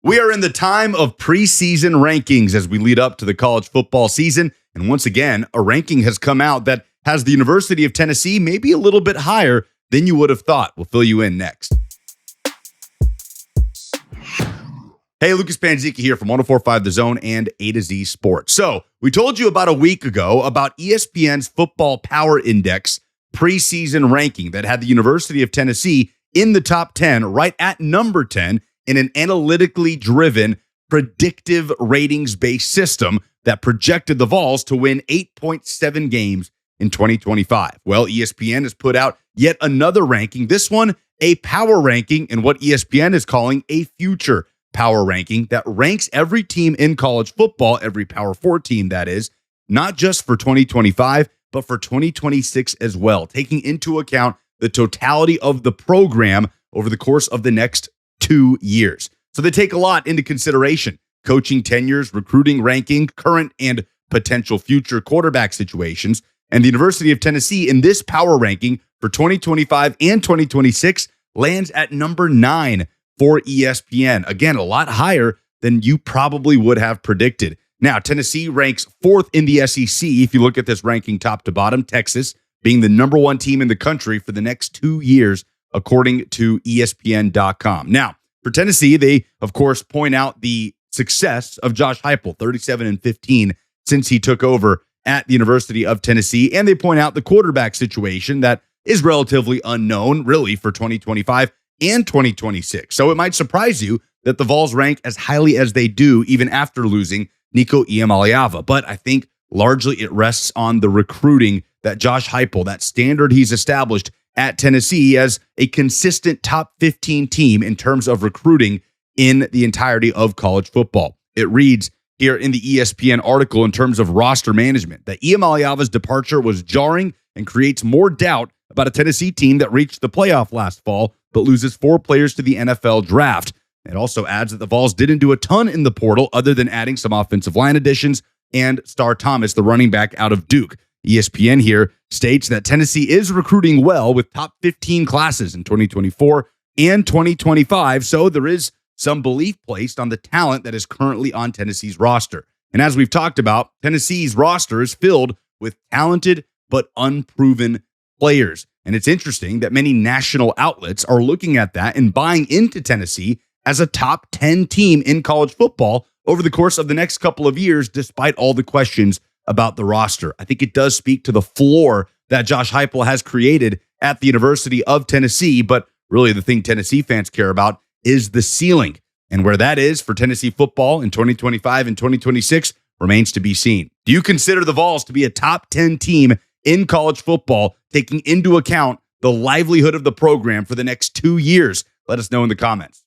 We are in the time of preseason rankings as we lead up to the college football season. And once again, a ranking has come out that has the University of Tennessee maybe a little bit higher than you would have thought. We'll fill you in next. Hey, Lucas Panzica here from 104.5 The Zone and A to Z Sports. So we told you about a week ago about ESPN's Football Power Index preseason ranking that had the University of Tennessee in the top 10, right at number 10, in an analytically driven, predictive ratings-based system that projected the Vols to win 8.7 games in 2025. Well, ESPN has put out yet another ranking, this one a power ranking, and what ESPN is calling a future power ranking that ranks every team in college football, every Power 4 team that is, not just for 2025, but for 2026 as well, taking into account the totality of the program over the course of the next 2 years. So they take a lot into consideration: coaching tenures, recruiting ranking, current and potential future quarterback situations. And the University of Tennessee in this power ranking for 2025 and 2026 lands at number 9 for ESPN. Again, a lot higher than you probably would have predicted. Now, Tennessee ranks 4th in the SEC. If you look at this ranking top to bottom, Texas being the number 1 team in the country for the next 2 years, according to ESPN.com. Now, for Tennessee, they, of course, point out the success of Josh Heupel, 37-15, since he took over at the University of Tennessee. And they point out the quarterback situation that is relatively unknown, really, for 2025 and 2026. So it might surprise you that the Vols rank as highly as they do, even after losing Nico Iamaleava. But I think largely it rests on the recruiting that Josh Heupel, that standard he's established at Tennessee as a consistent top 15 team in terms of recruiting in the entirety of college football. It reads here in the ESPN article in terms of roster management that Iamaleava's departure was jarring and creates more doubt about a Tennessee team that reached the playoff last fall but loses 4 players to the NFL draft. It also adds that the Vols didn't do a ton in the portal other than adding some offensive line additions and Star Thomas, the running back out of Duke. ESPN here states that Tennessee is recruiting well with top 15 classes in 2024 and 2025, so there is some belief placed on the talent that is currently on Tennessee's roster. And as we've talked about, Tennessee's roster is filled with talented but unproven players. And it's interesting that many national outlets are looking at that and buying into Tennessee as a top 10 team in college football over the course of the next couple of years, despite all the questions about the roster. I think it does speak to the floor that Josh Heupel has created at the University of Tennessee, but really the thing Tennessee fans care about is the ceiling. And where that is for Tennessee football in 2025 and 2026 remains to be seen. Do you consider the Vols to be a top 10 team in college football, taking into account the livelihood of the program for the next 2 years? Let us know in the comments.